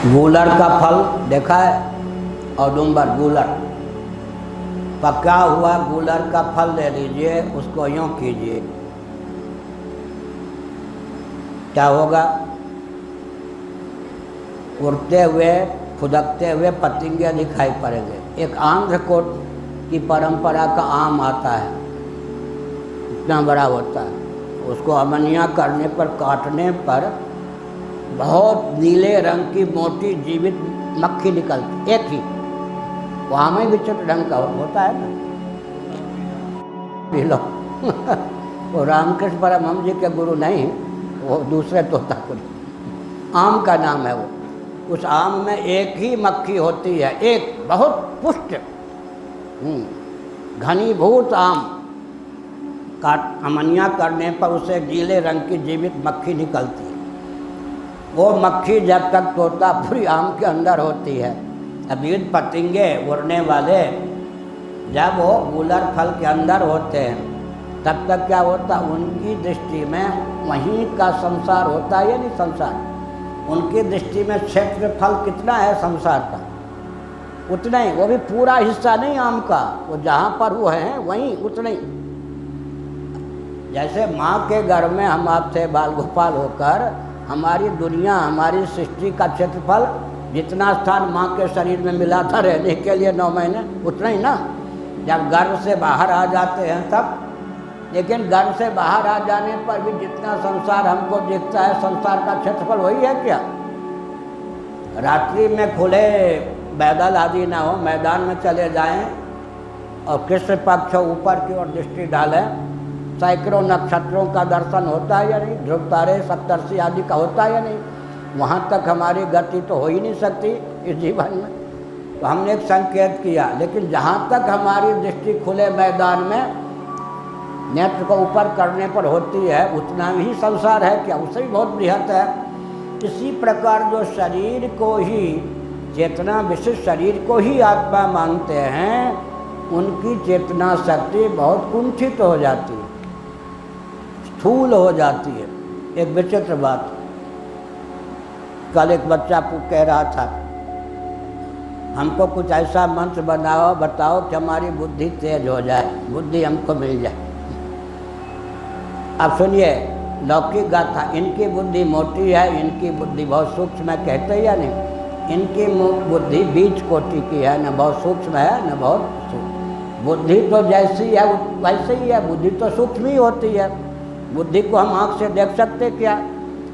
गूलर का फल देखा है, औदुंबर गूलर पका हुआ गूलर का फल ले लीजिए, उसको यूँ कीजिए, क्या होगा? उड़ते हुए फुदकते हुए पतंगे दिखाई पड़ेंगे। एक आंध्र कोट की परंपरा का आम आता है, इतना बड़ा होता है, उसको अमनिया करने पर, काटने पर बहुत नीले रंग की मोटी जीवित मक्खी निकलती, एक ही वो आम ही विचित्र ढंग का होता है ना। पी लो वो रामकृष्ण परमहंस जी के गुरु नहीं, वो दूसरे तोतापुरी, आम का नाम है वो। उस आम में एक ही मक्खी होती है, एक बहुत पुष्ट घनीभूत आम काट अमनिया करने पर उसे नीले रंग की जीवित मक्खी निकलती है। वो मक्खी जब तक तोतापुरी आम के अंदर होती है, विविध पतंगे उड़ने वाले जब वो गूलर फल के अंदर होते हैं, तब तक क्या होता, उनकी दृष्टि में वहीं का संसार होता है या नहीं? संसार उनकी दृष्टि में क्षेत्रफल कितना है संसार का, उतना ही, वो भी पूरा हिस्सा नहीं आम का, वो जहाँ पर वो है वहीं उतना ही। जैसे माँ के गर्भ में हम आपसे बाल गोपाल होकर हमारी दुनिया, हमारी सृष्टि का क्षेत्रफल जितना स्थान माँ के शरीर में मिला था रहने के लिए 9 महीने, उतना ही ना। जब गर्भ से बाहर आ जाते हैं तब, लेकिन गर्भ से बाहर आ जाने पर भी जितना संसार हमको दिखता है, संसार का क्षेत्रफल वही है क्या? रात्रि में खुले बादल आदि ना हो, मैदान में चले जाएं और कृष्ण पक्ष ऊपर की ओर दृष्टि डालें, सैकड़ों नक्षत्रों का दर्शन होता है या नहीं? ध्रुव तारे, सप्तर्षि आदि का होता है या नहीं? वहाँ तक हमारी गति तो हो ही नहीं सकती इस जीवन में। तो हमने एक संकेत किया, लेकिन जहाँ तक हमारी दृष्टि खुले मैदान में नेत्र को ऊपर करने पर होती है, उतना ही संसार है क्या? उससे भी बहुत बृहत है। इसी प्रकार जो शरीर को ही, चेतना विशिष्ट शरीर को ही आत्मा मानते हैं, उनकी चेतना शक्ति बहुत कुंठित हो जाती है, स्थूल हो जाती है। एक विचित्र बात, कल एक बच्चा कह रहा था, हमको कुछ ऐसा मंत्र बताओ कि हमारी बुद्धि तेज हो जाए, बुद्धि हमको मिल जाए। अब सुनिए लौकिक गाथा, इनकी बुद्धि मोटी है, इनकी बुद्धि बहुत सूक्ष्म है, कहते हैं या नहीं? इनकी बुद्धि बीज कोटि की है, न बहुत सूक्ष्म है न बहुत सूक्ष्म। बुद्धि तो जैसी है वैसे ही है, बुद्धि तो सूक्ष्म ही होती है। बुद्धि को हम आँख से देख सकते क्या?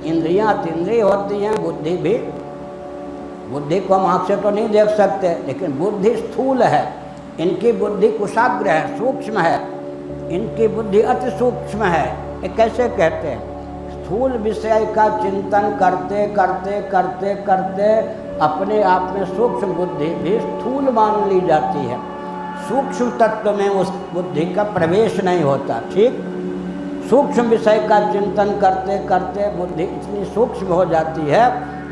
इंद्रियाँ अतीन्द्रिय होती हैं, बुद्धि भी, बुद्धि को हम आँख से तो नहीं देख सकते, लेकिन बुद्धि स्थूल है। इनकी बुद्धि कुशाग्र है, सूक्ष्म है, इनकी बुद्धि अति सूक्ष्म है। ये कैसे कहते हैं? स्थूल विषय का चिंतन करते करते करते करते अपने आप में सूक्ष्म बुद्धि भी स्थूल मान ली जाती है। सूक्ष्म तत्व में उस बुद्धि का प्रवेश नहीं होता। ठीक, सूक्ष्म विषय का चिंतन करते करते बुद्धि इतनी सूक्ष्म हो जाती है,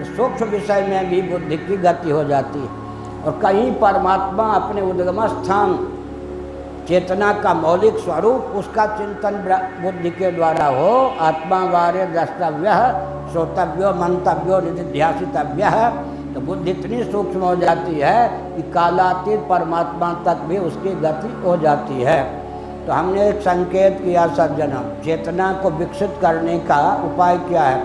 सूक्ष्म विषय में भी बुद्धि की गति हो जाती है। और कहीं परमात्मा अपने उद्गम स्थान, चेतना का मौलिक स्वरूप, उसका चिंतन बुद्धि के द्वारा हो, आत्मा वार्य द्रष्टव्य, श्रोतव्यो, मंतव्यो, निधिध्यासितव्य, तो बुद्धि इतनी सूक्ष्म हो जाती है कि कालातीत परमात्मा तक भी उसकी गति हो जाती है। तो हमने एक संकेत किया सज्जनों, चेतना को विकसित करने का उपाय क्या है?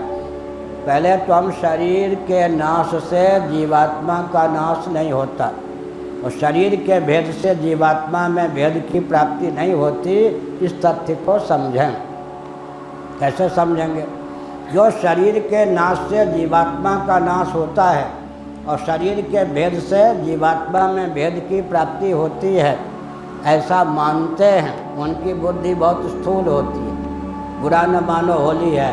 पहले तो हम शरीर के नाश से जीवात्मा का नाश नहीं होता, और शरीर के भेद से जीवात्मा में भेद की प्राप्ति नहीं होती, इस तथ्य को समझें। कैसे समझेंगे? जो शरीर के नाश से जीवात्मा का नाश होता है और शरीर के भेद से जीवात्मा में भेद की प्राप्ति होती है, ऐसा मानते हैं, उनकी बुद्धि बहुत स्थूल होती है। बुरा न मानो, होली है,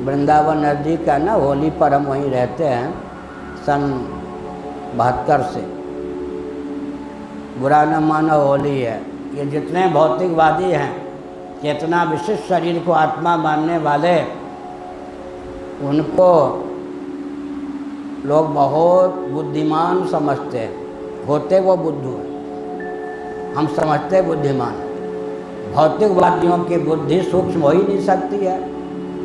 वृंदावन नज़दीक है ना, होली पर हम वहीं रहते हैं सन 72 से। बुरा न मानो, होली है। ये जितने भौतिकवादी हैं, चेतना विशिष्ट शरीर को आत्मा मानने वाले, उनको लोग बहुत बुद्धिमान समझते हैं, होते वो बुद्धू हैं, हम समझते बुद्धिमान। भौतिकवादियों की बुद्धि सूक्ष्म हो ही नहीं सकती है,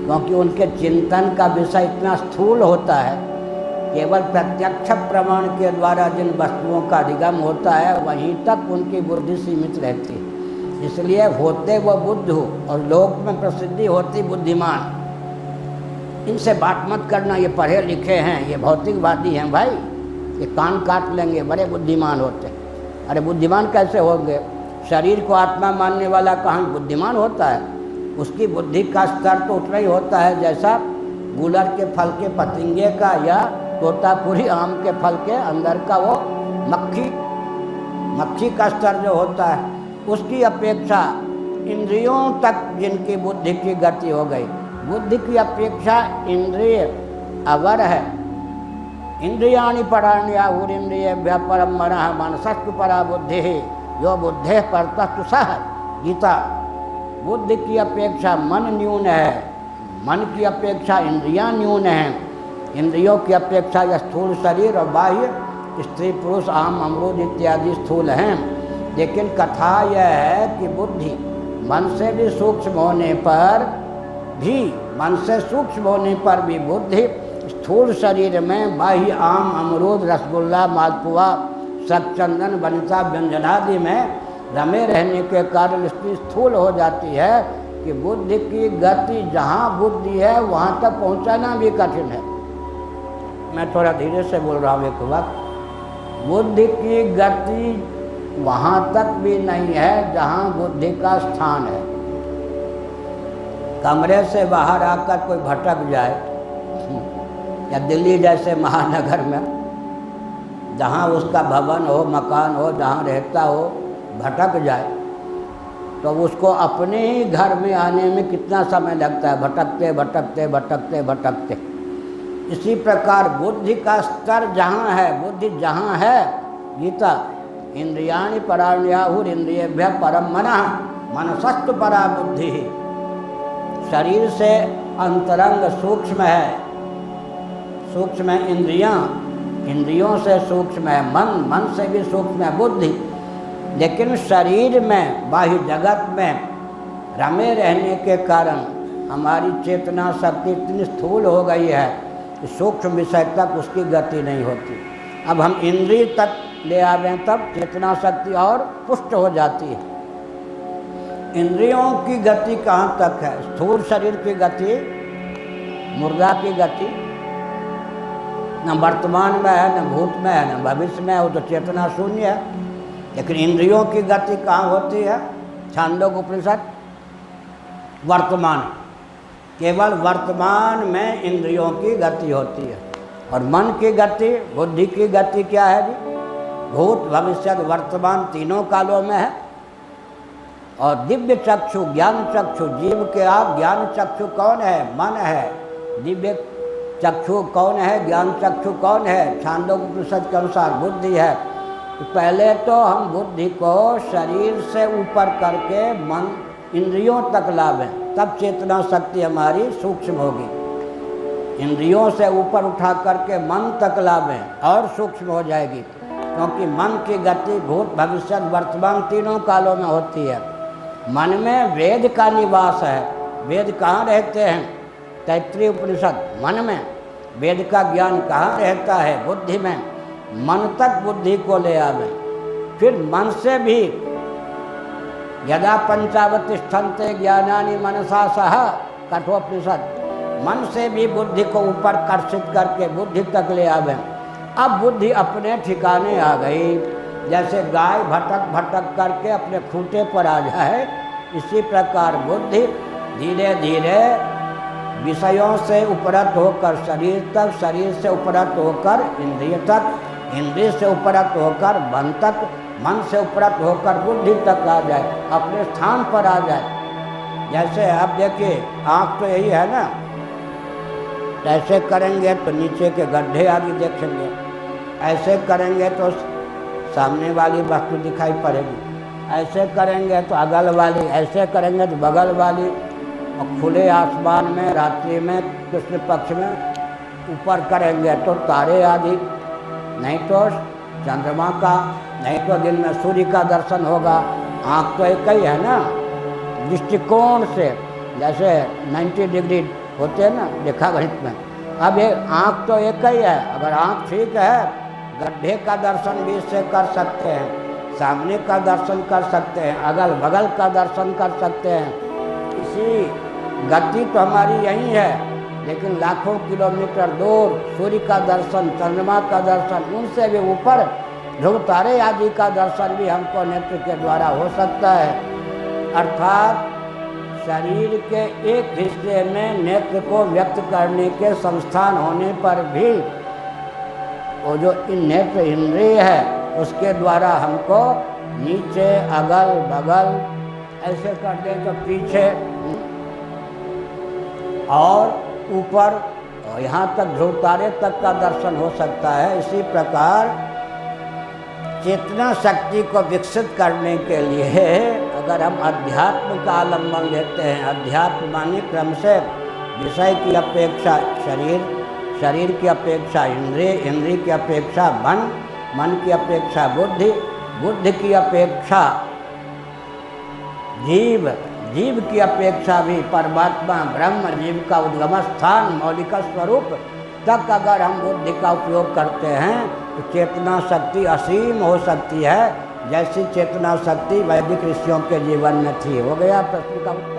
क्योंकि उनके चिंतन का विषय इतना स्थूल होता है केवल प्रत्यक्ष प्रमाण के द्वारा जिन वस्तुओं का अधिगम होता है वहीं तक उनकी बुद्धि सीमित रहती है। इसलिए होते वो बुद्ध हो और लोक में प्रसिद्धि होती बुद्धिमान। इनसे बात मत करना, ये पढ़े लिखे हैं, ये भौतिकवादी हैं भाई, ये कान काट लेंगे, बड़े बुद्धिमान होते। अरे बुद्धिमान कैसे होंगे? शरीर को आत्मा मानने वाला कहाँ बुद्धिमान होता है? उसकी बुद्धि का स्तर तो उतना ही होता है जैसा गूलर के फल के पतिंगे का या तोतापुरी आम के फल के अंदर का वो मक्खी का स्तर जो होता है, उसकी अपेक्षा इंद्रियों तक जिनकी बुद्धि की गति हो गई, बुद्धि की अपेक्षा इंद्रिय अवर है। इंद्रियाणि पराण्याहुरिन्द्रियेभ्यः परं मनः मनसस्तु परा बुद्धि यो बुद्धेः परतस्तु सः। गीता। बुद्धि की अपेक्षा मन न्यून है, मन की अपेक्षा इंद्रियां न्यून हैं, इंद्रियों की अपेक्षा यह स्थूल शरीर और बाह्य स्त्री पुरुष आम अमरूद इत्यादि स्थूल हैं। लेकिन कथा यह है कि बुद्धि मन से भी सूक्ष्म होने पर भी बुद्धि स्थूल शरीर में बाह्य आम अमरूद रसगुल्ला मालपुआ सचंदन वनिता व्यंजनादि में रमे रहने के कारण इसकी स्थूल हो जाती है कि बुद्धि की गति जहाँ बुद्धि है वहाँ तक पहुँचाना भी कठिन है। मैं थोड़ा धीरे से बोल रहा हूँ एक वक्त। बुद्धि की गति वहाँ तक भी नहीं है जहाँ बुद्धि का स्थान है। कमरे से बाहर आकर कोई भटक जाए या दिल्ली जैसे महानगर में जहाँ उसका भवन हो मकान हो जहाँ रहता हो भटक जाए तो उसको अपने ही घर में आने में कितना समय लगता है, भटकते भटकते भटकते भटकते। इसी प्रकार बुद्धि का स्तर जहाँ है, बुद्धि जहाँ है, गीता इंद्रियाणि पराण्याहुरिन्द्रियेभ्यः परं मनः मनसस्तु परा बुद्धि। शरीर से अंतरंग सूक्ष्म है, सूक्ष्म है इंद्रियां, इंद्रियों से सूक्ष्म है मन, मन से भी सूक्ष्म है बुद्धि। लेकिन शरीर में बाह्य जगत में रमे रहने के कारण हमारी चेतना शक्ति इतनी स्थूल हो गई है कि सूक्ष्म विषय तक उसकी गति नहीं होती। अब हम इंद्रिय तक ले आवें तब चेतना शक्ति और पुष्ट हो जाती है। इंद्रियों की गति कहाँ तक है? स्थूल शरीर की गति, मुर्दा की गति न वर्तमान में है, न भूत में है, न भविष्य में है, वो तो चेतना शून्य है। लेकिन इंद्रियों की गति कहाँ होती है? छांदोग्य उपनिषद वर्तमान, केवल वर्तमान में इंद्रियों की गति होती है। और मन की गति, बुद्धि की गति क्या है जी? भूत भविष्य वर्तमान तीनों कालों में है। और दिव्य चक्षु ज्ञान चक्षु, जीव के आप ज्ञान चक्षु कौन है? मन है। दिव्य चक्षु कौन है? ज्ञान चक्षु कौन है? छांदोग्य उपनिषद के अनुसार बुद्धि है। तो पहले तो हम बुद्धि को शरीर से ऊपर करके मन इंद्रियों तक लावें, तब चेतना शक्ति हमारी सूक्ष्म होगी। इंद्रियों से ऊपर उठा करके मन तक लावें और सूक्ष्म हो जाएगी, क्योंकि मन की गति भूत भविष्य वर्तमान तीनों कालों में होती है। मन में वेद का निवास है। वेद कहाँ रहते हैं? तैत्तिरीय उपनिषद मन में। वेद का ज्ञान कहाँ रहता है? बुद्धि में। मन तक बुद्धि को ले आवे। फिर मन से भी यदा पंचावतिष्ठन्ते ज्ञानानि मनसा सह कठोपनिषद, मन से भी बुद्धि को ऊपर कर्षित करके बुद्धि तक ले आवे। अब बुद्धि अपने ठिकाने आ गई। जैसे गाय भटक भटक करके अपने खूंटे पर आ जाए, इसी प्रकार बुद्धि धीरे धीरे विषयों से उपरत होकर शरीर तक, शरीर से उपरत होकर इंद्रिय तक, इंद्रिय से उपरत होकर मन तक, मन से उपरत होकर बुद्धि तक आ जाए, अपने स्थान पर आ जाए। जैसे आप देखिए, आँख तो यही है ना, ऐसे करेंगे तो नीचे के गड्ढे आदि देखेंगे, ऐसे करेंगे तो सामने वाली वस्तु दिखाई पड़ेगी, ऐसे करेंगे तो अगल वाली, ऐसे करेंगे तो बगल वाली। और खुले आसमान में रात्रि में कृष्ण पक्ष में ऊपर करेंगे तो तारे आदि, नहीं तो चंद्रमा का, नहीं तो दिन में सूर्य का दर्शन होगा। आँख तो एक ही है ना, दृष्टिकोण से जैसे 90 डिग्री होते हैं ना रेखा गणित में, अब ये आँख तो एक ही है, अगर आँख ठीक है गड्ढे का दर्शन भी इससे कर सकते हैं, सामने का दर्शन कर सकते हैं, अगल बगल का दर्शन कर सकते हैं। इसी गति तो हमारी यही है, लेकिन लाखों किलोमीटर दूर सूर्य का दर्शन, चंद्रमा का दर्शन, उनसे भी ऊपर ध्रुव तारे आदि का दर्शन भी हमको नेत्र के द्वारा हो सकता है। अर्थात शरीर के एक हिस्से में नेत्र को व्यक्त करने के संस्थान होने पर भी वो जो नेत्र इंद्रिय है उसके द्वारा हमको नीचे, अगल बगल ऐसे कर दे तो पीछे और ऊपर और यहाँ तक ध्रुव तारे तक का दर्शन हो सकता है। इसी प्रकार चेतना शक्ति को विकसित करने के लिए अगर हम अध्यात्म का आलम्बन लेते हैं, अध्यात्म माने क्रम से विषय की अपेक्षा शरीर, शरीर की अपेक्षा इंद्रिय, इंद्रिय की अपेक्षा मन, मन की अपेक्षा बुद्धि, बुद्धि की अपेक्षा जीव, जीव की अपेक्षा भी परमात्मा ब्रह्म, जीव का उद्गम स्थान, मौलिक स्वरूप तक अगर हम बुद्धि का उपयोग करते हैं तो चेतना शक्ति असीम हो सकती है, जैसी चेतना शक्ति वैदिक ऋषियों के जीवन में थी। हो गया प्रश्न का उत्तर।